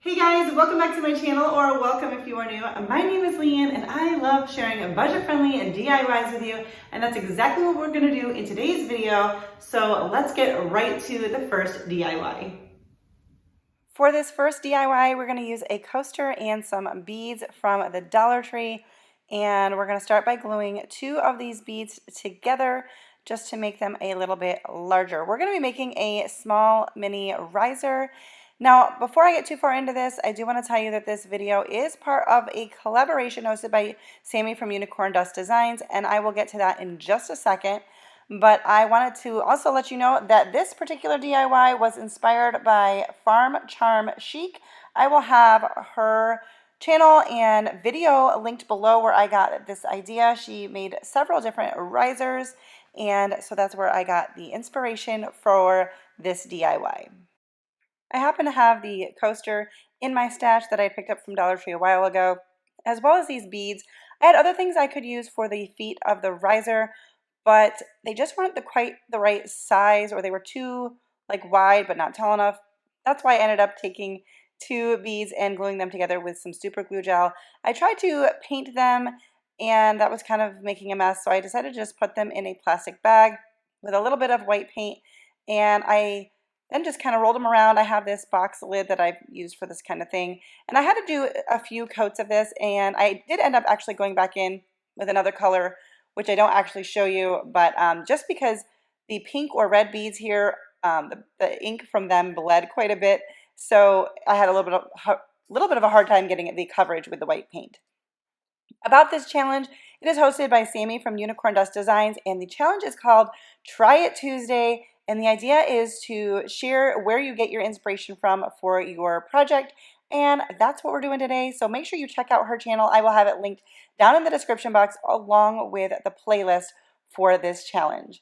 Hey guys, welcome back to my channel, or welcome if you are new. My name is Leanne and I love sharing budget-friendly and DIYs with you, and that's exactly what we're gonna do in today's video. So let's get right to the first DIY. For this first DIY, we're gonna use a coaster and some beads from the Dollar Tree, and we're gonna start by gluing two of these beads together just to make them a little bit larger. We're gonna be making a small mini riser. Now, before I get too far into this, I do want to tell you that this video is part of a collaboration hosted by Sammie from Unicorn Dust Designs, and I will get to that in just a second. But I wanted to also let you know that this particular DIY was inspired by Farm Charm Chic. I will have her channel and video linked below where I got this idea. She made several different risers, and so that's where I got the inspiration for this DIY. I happen to have the coaster in my stash that I picked up from Dollar Tree a while ago, as well as these beads. I had other things I could use for the feet of the riser, but they just weren't quite the right size, or they were too wide but not tall enough. That's why I ended up taking two beads and gluing them together with some super glue gel. I tried to paint them, and that was kind of making a mess, so I decided to just put them in a plastic bag with a little bit of white paint, and I then just kind of rolled them around. I have this box lid that I've used for this kind of thing, and I had to do a few coats of this, and I did end up actually going back in with another color, which I don't actually show you, but just because the pink or red beads here, the ink from them bled quite a bit, so I had a little bit of a hard time getting the coverage with the white paint. About this challenge, it is hosted by Sammie from Unicorn Dust Designs, and the challenge is called Try It Tuesday, and the idea is to share where you get your inspiration from for your project, and that's what we're doing today. So make sure you check out her channel. I will have it linked down in the description box along with the playlist for this challenge.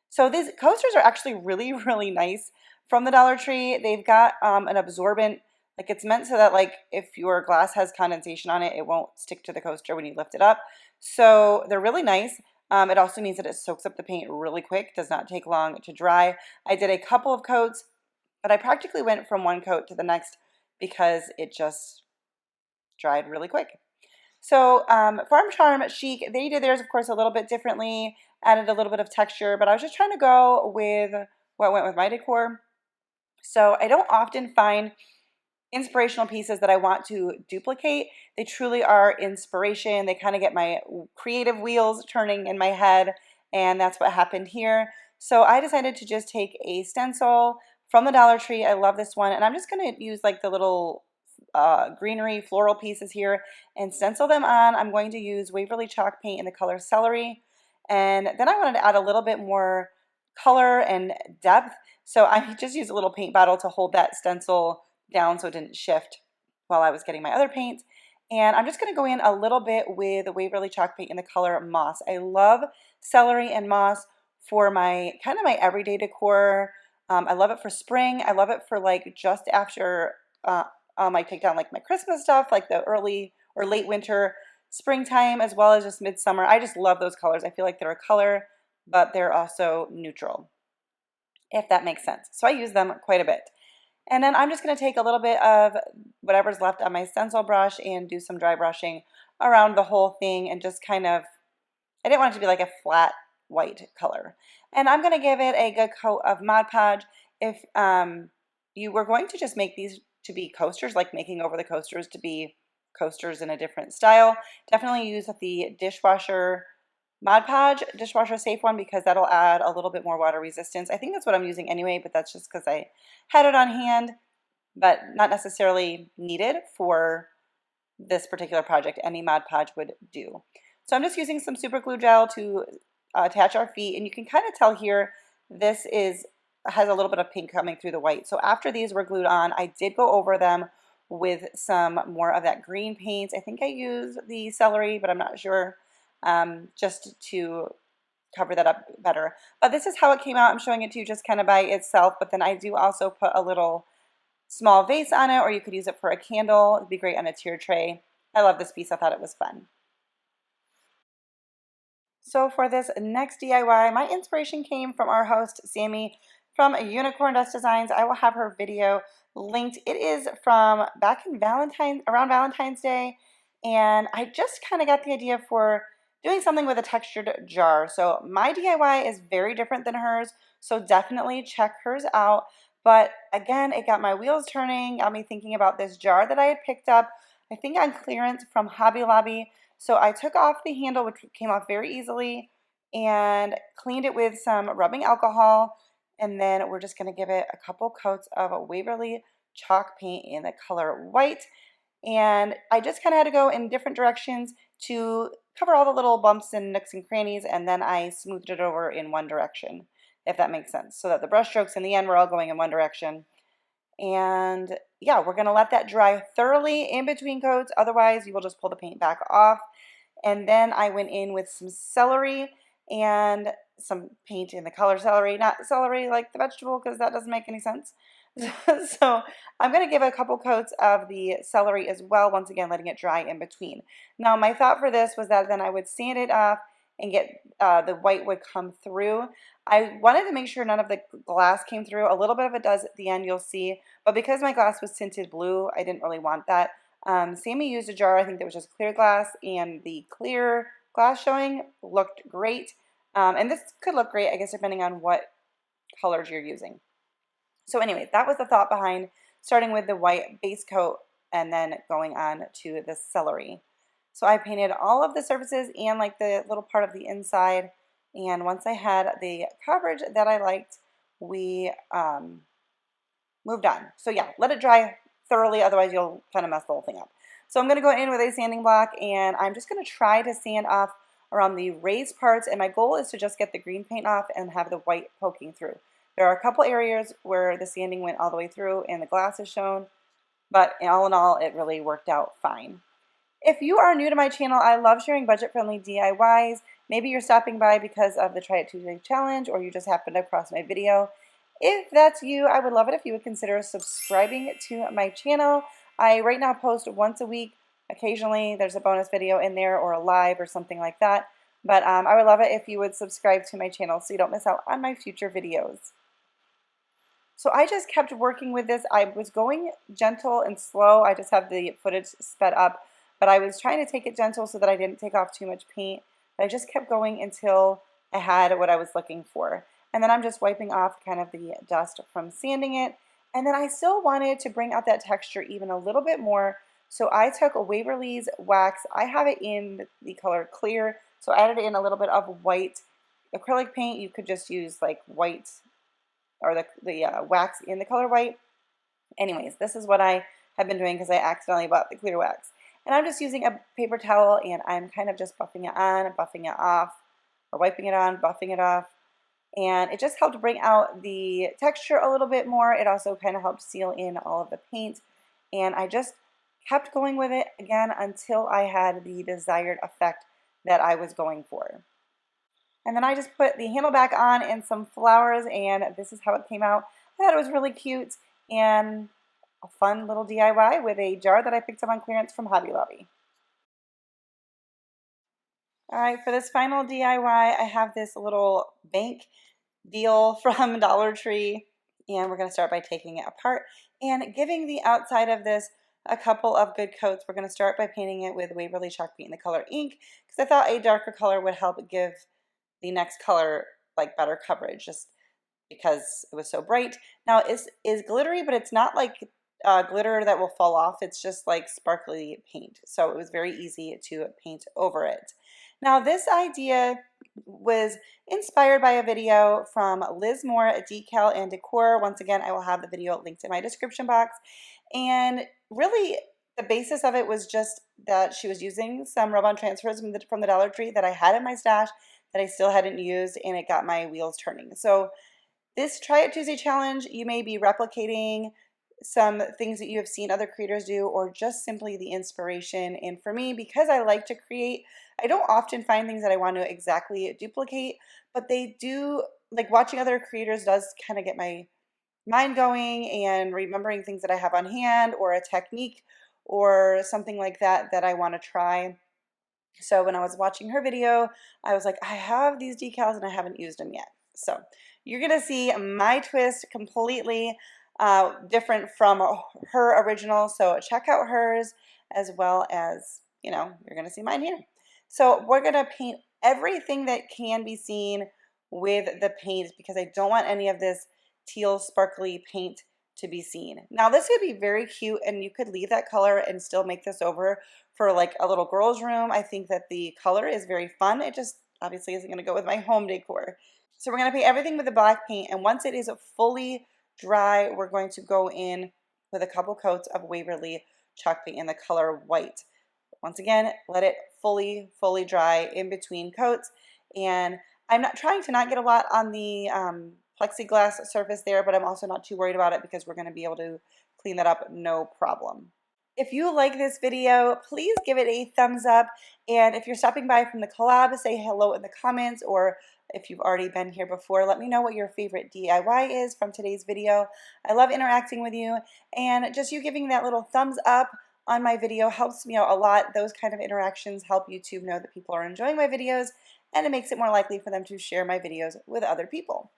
So these coasters are actually really, really nice from the Dollar Tree. They've got an absorbent, it's meant so that if your glass has condensation on it, it won't stick to the coaster when you lift it up. So they're really nice. It also means that it soaks up the paint really quick, does not take long to dry. I did a couple of coats, but I practically went from one coat to the next because it just dried really quick. So Farm Charm Chic, they did theirs, of course, a little bit differently, added a little bit of texture, but I was just trying to go with what went with my decor. So I don't often find inspirational pieces that I want to duplicate. They truly are inspiration. They kind of get my creative wheels turning in my head, and that's what happened here. So I decided to just take a stencil from the Dollar Tree. I love this one, and I'm just going to use the little greenery floral pieces here and stencil them on. I'm going to use Waverly chalk paint in the color Celery, and then I wanted to add a little bit more color and depth, so I just used a little paint bottle to hold that stencil down so it didn't shift while I was getting my other paints. And I'm just going to go in a little bit with the Waverly chalk paint in the color Moss. I love celery and moss for my kind of my everyday decor. I love it for spring. I love it for just after I take down my Christmas stuff, the early or late winter, springtime, as well as just midsummer. I just love those colors. I feel like they're a color, but they're also neutral, if that makes sense. So I use them quite a bit. And then I'm just going to take a little bit of whatever's left on my stencil brush and do some dry brushing around the whole thing, and just kind of, I didn't want it to be a flat white color. And I'm going to give it a good coat of Mod Podge. If you were going to just make these to be coasters, making over the coasters to be coasters in a different style, definitely use the dishwasher Mod Podge, dishwasher safe one, because that'll add a little bit more water resistance. I think that's what I'm using anyway, but that's just because I had it on hand, but not necessarily needed for this particular project. Any Mod Podge would do. So I'm just using some super glue gel to attach our feet, and you can kind of tell here this has a little bit of pink coming through the white. So after these were glued on, I did go over them with some more of that green paint. I think I used the Celery, but I'm not sure, just to cover that up better. But this is how it came out. I'm showing it to you just kind of by itself, but then I do also put a little small vase on it, or you could use it for a candle. It'd be great on a tier tray. I love this piece. I thought it was fun. So for this next DIY, my inspiration came from our host, Sammie, from Unicorn Dust Designs. I will have her video linked. It is from back in around Valentine's Day, and I just kind of got the idea for doing something with a textured jar. So my DIY is very different than hers, so definitely check hers out. But again, it got my wheels turning, got me thinking about this jar that I had picked up, I think on clearance from Hobby Lobby. So I took off the handle, which came off very easily, and cleaned it with some rubbing alcohol. And then we're just going to give it a couple coats of Waverly chalk paint in the color white. And I just kind of had to go in different directions to cover all the little bumps and nooks and crannies, and then I smoothed it over in one direction, if that makes sense, so that the brush strokes in the end were all going in one direction. And yeah, we're going to let that dry thoroughly in between coats, otherwise you will just pull the paint back off. And then I went in with some celery and some paint in the color celery, not celery like the vegetable because that doesn't make any sense. So I'm going to give a couple coats of the celery as well, once again letting it dry in between. Now my thought for this was that then I would sand it off and get the white would come through. I wanted to make sure none of the glass came through. A little bit of it does at the end, you'll see, but because my glass was tinted blue, I didn't really want that. Sammie used a jar, I think that was just clear glass, and the clear glass showing looked great. And this could look great, I guess, depending on what colors you're using. So anyway, that was the thought behind starting with the white base coat and then going on to the celery. So I painted all of the surfaces and like the little part of the inside. And once I had the coverage that I liked, we moved on. So yeah, let it dry thoroughly, otherwise you'll kind of mess the whole thing up. So I'm going to go in with a sanding block, and I'm just going to try to sand off around the raised parts, and my goal is to just get the green paint off and have the white poking through. There are a couple areas where the sanding went all the way through and the glass is shown, but all in all, it really worked out fine. If you are new to my channel, I love sharing budget-friendly DIYs. Maybe you're stopping by because of the Try It Tuesday challenge, or you just happened across my video. If that's you, I would love it if you would consider subscribing to my channel. I right now post once a week. Occasionally there's a bonus video in there or a live or something like that. But I would love it if you would subscribe to my channel so you don't miss out on my future videos. So I just kept working with this. I was going gentle and slow. I just have the footage sped up. But I was trying to take it gentle so that I didn't take off too much paint. But I just kept going until I had what I was looking for. And then I'm just wiping off kind of the dust from sanding it. And then I still wanted to bring out that texture even a little bit more. So I took a Waverly's wax. I have it in the color clear. So I added in a little bit of white acrylic paint. You could just use like white or the wax in the color white. Anyways, this is what I have been doing because I accidentally bought the clear wax. And I'm just using a paper towel, and I'm kind of just buffing it on, buffing it off, or wiping it on, buffing it off. And it just helped bring out the texture a little bit more. It also kind of helped seal in all of the paint. And I just kept going with it again until I had the desired effect that I was going for. And then I just put the handle back on and some flowers, and this is how it came out. I thought it was really cute and a fun little DIY with a jar that I picked up on clearance from Hobby Lobby. Alright, for this final DIY, I have this little bank deal from Dollar Tree, and we're going to start by taking it apart and giving the outside of this a couple of good coats. We're going to start by painting it with Waverly chalk paint in the color ink, because I thought a darker color would help give the next color like better coverage, just because it was so bright. Now it is glittery, but it's not like glitter that will fall off. It's just like sparkly paint, so it was very easy to paint over it. Now this idea was inspired by a video from Liz Moore at Decal and Decor. Once again, I will have the video linked in my description box. And really, the basis of it was just that she was using some rub-on transfers from the Dollar Tree that I had in my stash that I still hadn't used, and it got my wheels turning. So this Try It Tuesday challenge, you may be replicating some things that you have seen other creators do, or just simply the inspiration. And for me, because I like to create, I don't often find things that I want to exactly duplicate, but they do, like watching other creators does kind of get my mind going and remembering things that I have on hand, or a technique or something like that that I want to try. So when I was watching her video, I was like, I have these decals and I haven't used them yet. So you're gonna see my twist completely different from her original. So check out hers as well as, you're gonna see mine here. So we're gonna paint everything that can be seen with the paint because I don't want any of this teal sparkly paint to be seen. Now this could be very cute and you could leave that color and still make this over for like a little girl's room. I think that the color is very fun. It just obviously isn't going to go with my home decor. So we're going to paint everything with the black paint, and once it is fully dry, we're going to go in with a couple coats of Waverly chalk paint in the color white. Once again, let it fully dry in between coats, and I'm not trying to not get a lot on the plexiglass surface there, but I'm also not too worried about it because we're going to be able to clean that up no problem. If you like this video, please give it a thumbs up, and if you're stopping by from the collab, say hello in the comments, or if you've already been here before, let me know what your favorite DIY is from today's video. I love interacting with you, and just you giving that little thumbs up on my video helps me out a lot. Those kind of interactions help YouTube know that people are enjoying my videos, and it makes it more likely for them to share my videos with other people.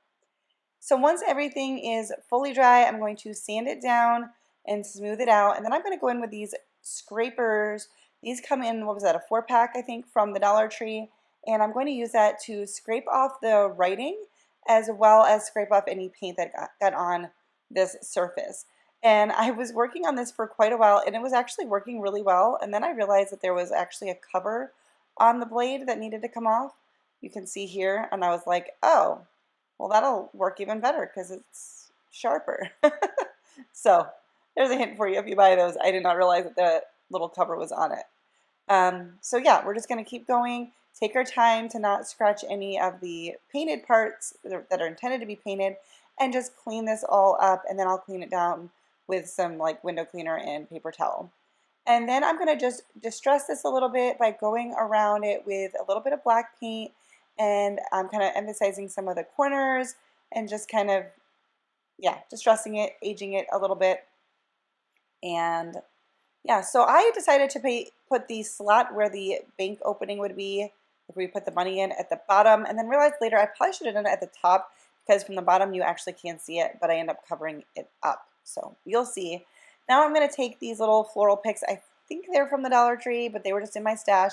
So once everything is fully dry, I'm going to sand it down and smooth it out, and then I'm going to go in with these scrapers. These come in, what was that, a 4-pack I think from the Dollar Tree, and I'm going to use that to scrape off the writing as well as scrape off any paint that got on this surface. And I was working on this for quite a while, and it was actually working really well, and then I realized that there was actually a cover on the blade that needed to come off. You can see here, and I was like, oh, well, that'll work even better because it's sharper. So there's a hint for you if you buy those. I did not realize that the little cover was on it. So yeah, we're just going to keep going. Take our time to not scratch any of the painted parts that are intended to be painted, and just clean this all up, and then I'll clean it down with some like window cleaner and paper towel. And then I'm going to just distress this a little bit by going around it with a little bit of black paint, and I'm kind of emphasizing some of the corners and just kind of, yeah, distressing it, aging it a little bit. And yeah, so I decided to put the slot where the bank opening would be if we put the money in at the bottom, and then realized later I probably should have done it at the top because from the bottom you actually can't see it, but I end up covering it up. So you'll see. Now I'm going to take these little floral picks. I think they're from the Dollar Tree, but they were just in my stash.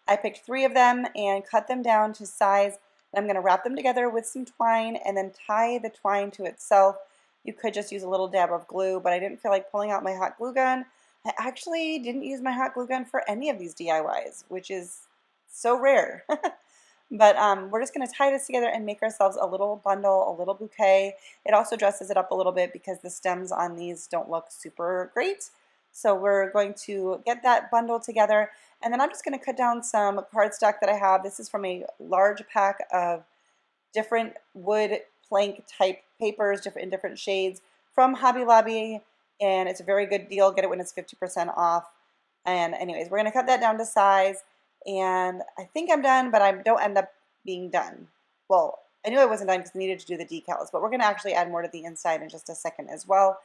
I picked 3 of them and cut them down to size. I'm going to wrap them together with some twine and then tie the twine to itself. You could just use a little dab of glue, but I didn't feel like pulling out my hot glue gun. I actually didn't use my hot glue gun for any of these DIYs, which is so rare. But we're just going to tie this together and make ourselves a little bundle, a little bouquet. It also dresses it up a little bit because the stems on these don't look super great. So we're going to get that bundle together, and then I'm just going to cut down some cardstock that I have. This is from a large pack of different wood plank type papers, in different shades from Hobby Lobby, and it's a very good deal. Get it when it's 50% off. And anyways, we're going to cut that down to size, and I think I'm done, but I don't end up being done. Well, I knew I wasn't done because I needed to do the decals, but we're going to actually add more to the inside in just a second as well.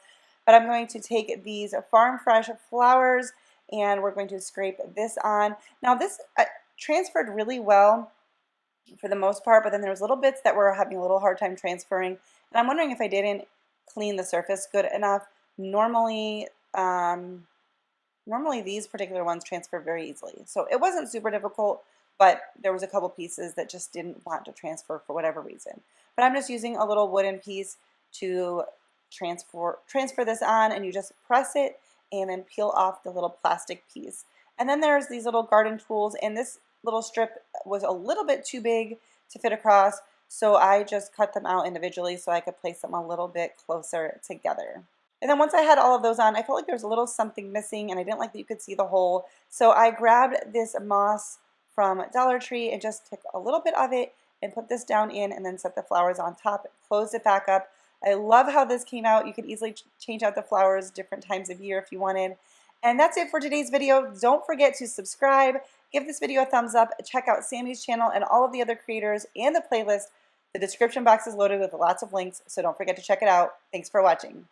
But I'm going to take these Farm Fresh flowers, and we're going to scrape this on. Now this transferred really well for the most part, but then there was little bits that were having a little hard time transferring, and I'm wondering if I didn't clean the surface good enough. Normally these particular ones transfer very easily, so it wasn't super difficult, but there was a couple pieces that just didn't want to transfer for whatever reason. But I'm just using a little wooden piece to transfer this on, and you just press it and then peel off the little plastic piece. And then there's these little garden tools, and this little strip was a little bit too big to fit across, so I just cut them out individually so I could place them a little bit closer together. And then once I had all of those on, I felt like there was a little something missing, and I didn't like that you could see the hole. So I grabbed this moss from Dollar Tree and just took a little bit of it and put this down in, and then set the flowers on top, closed it back up. I love how this came out. You could easily change out the flowers different times of year if you wanted. And that's it for today's video. Don't forget to subscribe, give this video a thumbs up, check out Sammie's channel and all of the other creators and the playlist. The description box is loaded with lots of links, so don't forget to check it out. Thanks for watching.